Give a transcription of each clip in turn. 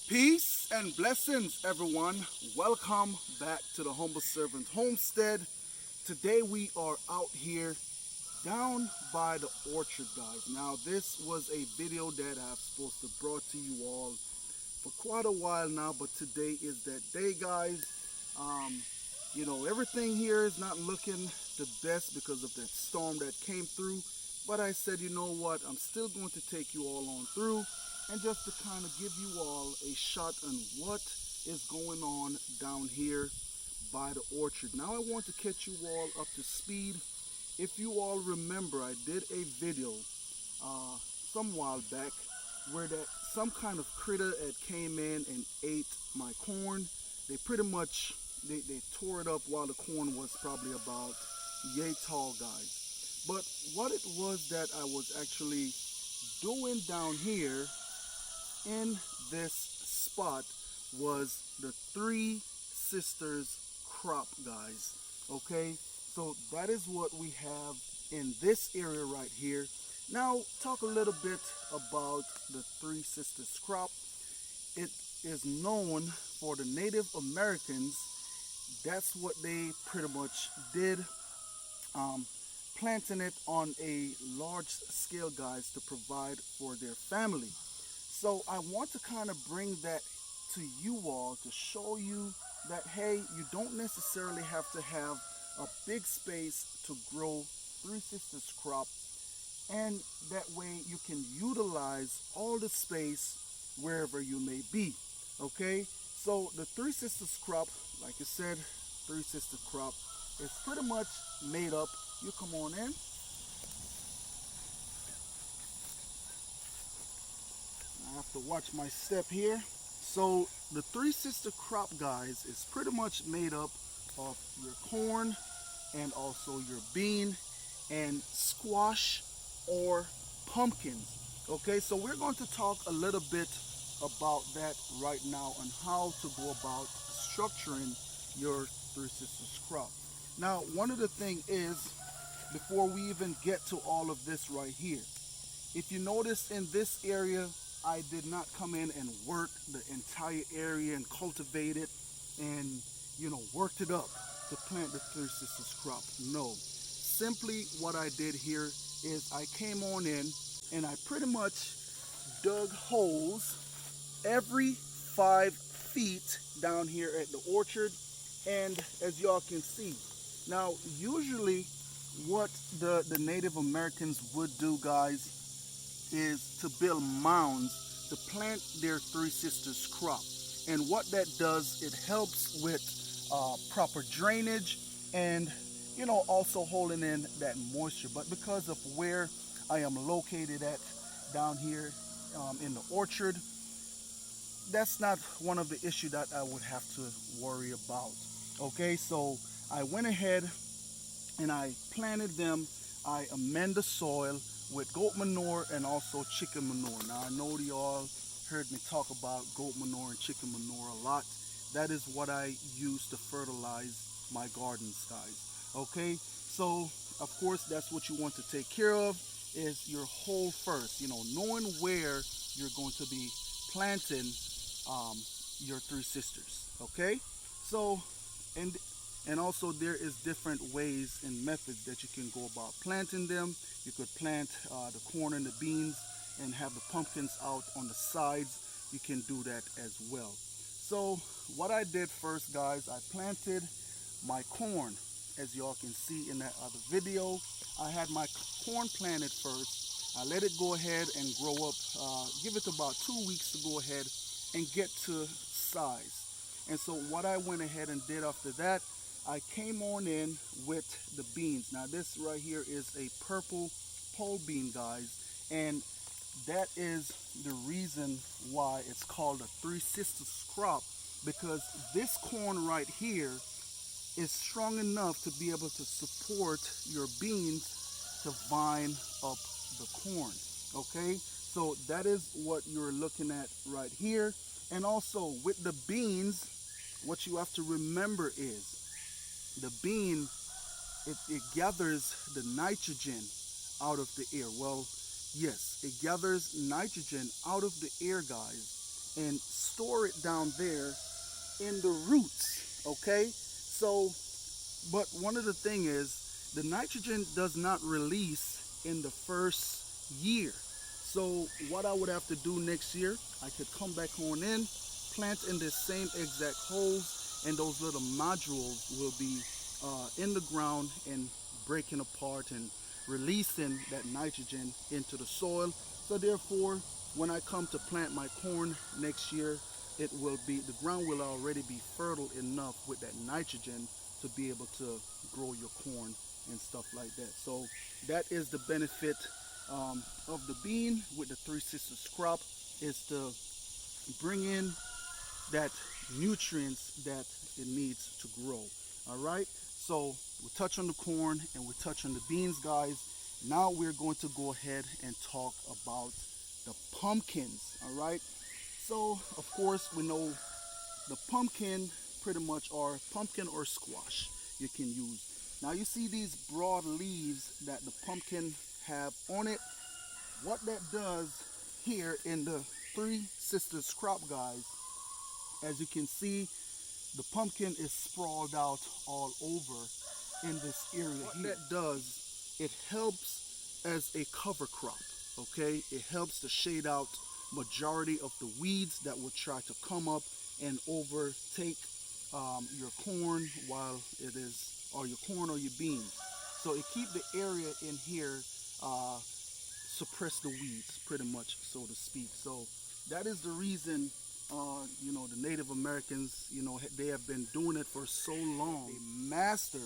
Peace and blessings, everyone. Welcome back to the Humble Servant Homestead. Today we are out here down by the orchard, guys. Now, this was a video that I've supposed to brought to you all for quite a while now, but today is that day, guys. Everything here is not looking the best because of that storm that came through. But I said, you know what? I'm still going to take you all on through and just to kind of give you all a shot on what is going on down here by the orchard. Now I want to catch you all up to speed. If you all remember, I did a video some while back where that some kind of critter had came in and ate my corn. They pretty much they tore it up while the corn was probably about yay tall, guys. But what it was that I was actually doing down here in this spot was the Three Sisters crop, guys. Okay, so that is what we have in this area right here. Now talk a little bit about the Three Sisters crop. It is known for the Native Americans. That's what they pretty much did, planting it on a large scale, guys, to provide for their family. So I want to kind of bring that to you all to show you that, hey, you don't necessarily have to have a big space to grow Three Sisters crop, and that way you can utilize all the space wherever you may be. Okay, so the Three Sisters crop, like I said, Three Sisters crop is pretty much made up. You come on in. I have to watch my step here. So the Three Sister crop, guys, is pretty much made up of your corn and also your bean and squash or pumpkins. Okay, so we're going to talk a little bit about that right now on how to go about structuring your Three Sisters crop. Now, one of the things is, before we even get to all of this right here, if you notice in this area, I did not come in and work the entire area and cultivate it and, worked it up to plant the Three Sisters crop. No, simply what I did here is I came on in and I pretty much dug holes every 5 feet down here at the orchard. And as y'all can see, now usually what the Native Americans would do, guys, is to build mounds to plant their Three Sisters crop. And what that does, it helps with proper drainage and also holding in that moisture. But because of where I am located at down here in the orchard, that's not one of the issues that I would have to worry about. Okay, so I went ahead and I planted them. I amend the soil with goat manure and also chicken manure. Now I know you all heard me talk about goat manure and chicken manure a lot. That is what I use to fertilize my gardens, guys. Okay, so of course that's what you want to take care of, is your hole first. Knowing where you're going to be planting your Three Sisters. Okay, so and also there is different ways and methods that you can go about planting them. You could plant the corn and the beans and have the pumpkins out on the sides. You can do that as well. So what I did first, guys, I planted my corn. As y'all can see in that other video, I had my corn planted first. I let it go ahead and grow up, give it about 2 weeks to go ahead and get to size. And so what I went ahead and did after that, I came on in with the beans. Now this right here is a purple pole bean, guys, and that is the reason why it's called a Three Sisters crop, because this corn right here is strong enough to be able to support your beans to vine up the corn. Okay, so that is what you're looking at right here. And also with the beans, what you have to remember is the bean, it gathers the nitrogen out of the air. Well, yes, it gathers nitrogen out of the air, guys, and store it down there in the roots, okay? So, but one of the thing is the nitrogen does not release in the first year. So what I would have to do next year, I could come back on in, plant in the same exact holes, and those little nodules will be in the ground and breaking apart and releasing that nitrogen into the soil. So therefore, when I come to plant my corn next year, it will be, the ground will already be fertile enough with that nitrogen to be able to grow your corn and stuff like that. So that is the benefit of the bean with the Three Sisters crop, is to bring in that nutrients that it needs to grow. All right, so we touch on the corn and we touch on the beans, guys. Now we're going to go ahead and talk about the pumpkins. All right, so of course we know the pumpkin pretty much, or pumpkin or squash you can use. Now you see these broad leaves that the pumpkin have on it. What that does here in the Three Sisters crop, guys, as you can see, the pumpkin is sprawled out all over in this area. What that does, it helps as a cover crop, okay? It helps to shade out majority of the weeds that will try to come up and overtake your corn while it is, or your corn or your beans. So it keep the area in here, suppress the weeds pretty much, so to speak. So that is the reason you know, the Native Americans, you know, they have been doing it for so long. They master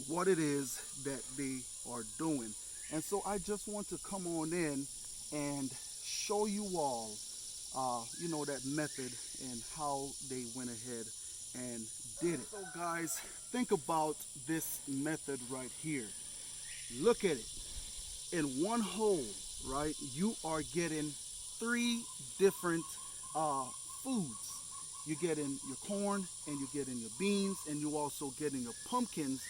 what it is that they are doing. And so I just want to come on in and show you all, you know, that method and how they went ahead and did it. So guys, think about this method right here. Look at it. In one hole, right, you are getting 3 different foods. You're getting your corn, and you're getting your beans, and you're also getting your pumpkins,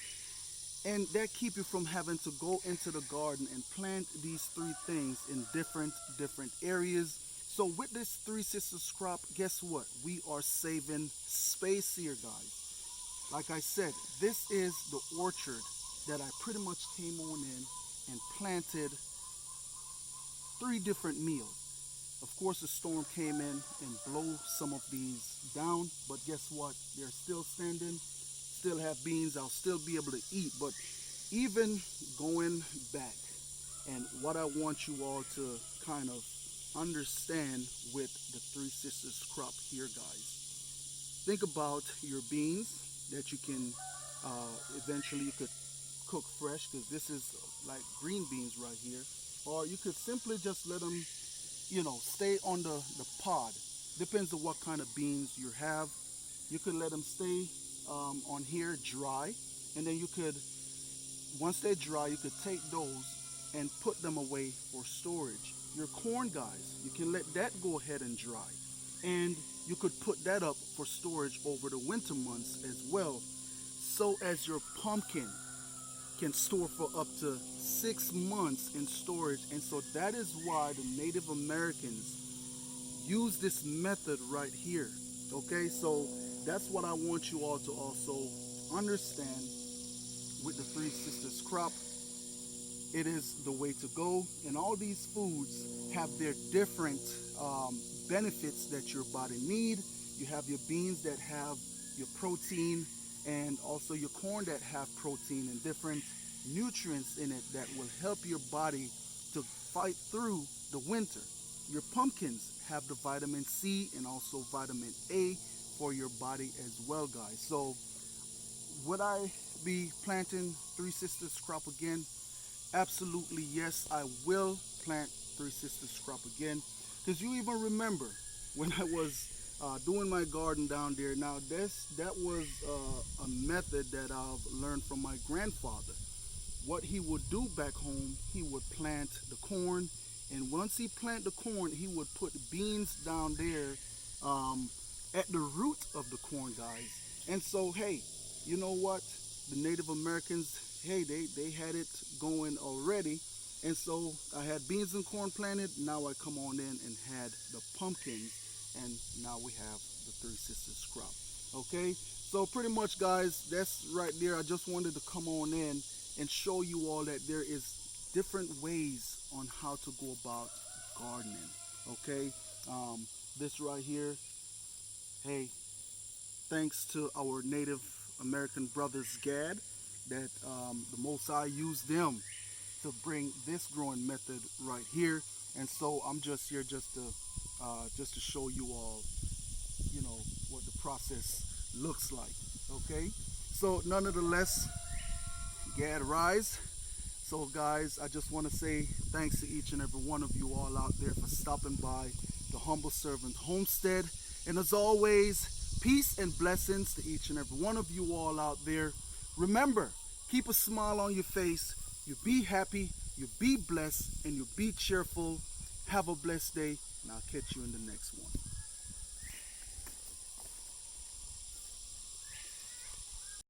and that keep you from having to go into the garden and plant these 3 things in different areas. So with this Three Sisters crop, guess what? We are saving space here, guys. Like I said, this is the orchard that I pretty much came on in and planted 3 different meals. Of course, the storm came in and blew some of these down, but guess what? They're still standing, still have beans. I'll still be able to eat. But even going back, and what I want you all to kind of understand with the Three Sisters crop here, guys. Think about your beans that you can eventually you could cook fresh, because this is like green beans right here, or you could simply just let them, you know, stay on the pod. Depends on what kind of beans you have. You could let them stay on here dry, and then you could, once they're dry, you could take those and put them away for storage. Your corn, guys, you can let that go ahead and dry, and you could put that up for storage over the winter months as well. So as your pumpkin can store for up to 6 months in storage. And so that is why the Native Americans use this method right here. Okay, so that's what I want you all to also understand with the Three Sisters crop. It is the way to go, and all these foods have their different benefits that your body need. You have your beans that have your protein, and also your corn that have protein and different nutrients in it that will help your body to fight through the winter. Your pumpkins have the vitamin C and also vitamin A for your body as well, guys. So would I be planting Three Sisters crop again? Absolutely yes, I will plant Three Sisters crop again, because you even remember when I was doing my garden down there. Now that was a method that I've learned from my grandfather. What he would do back home, he would plant the corn, and once he planted the corn, he would put beans down there at the root of the corn, guys. And so, hey, you know what? The Native Americans, hey, they had it going already. And so I had beans and corn planted. Now I come on in and had the pumpkins. and now we have the Three Sisters crop. Okay, so pretty much, guys, that's right there. I just wanted to come on in and show you all that there is different ways on how to go about gardening. Okay, this right here, hey, thanks to our Native American brothers, Gad, that the Most High used them to bring this growing method right here. And so I'm just here just to show you all, you know, what the process looks like. Okay, so nonetheless, Gad rise. So guys, I just want to say thanks to each and every one of you all out there for stopping by the Humble Servant Homestead. And as always, peace and blessings to each and every one of you all out there. Remember, keep a smile on your face. You be happy, you be blessed, and you be cheerful. Have a blessed day, and I'll catch you in the next one.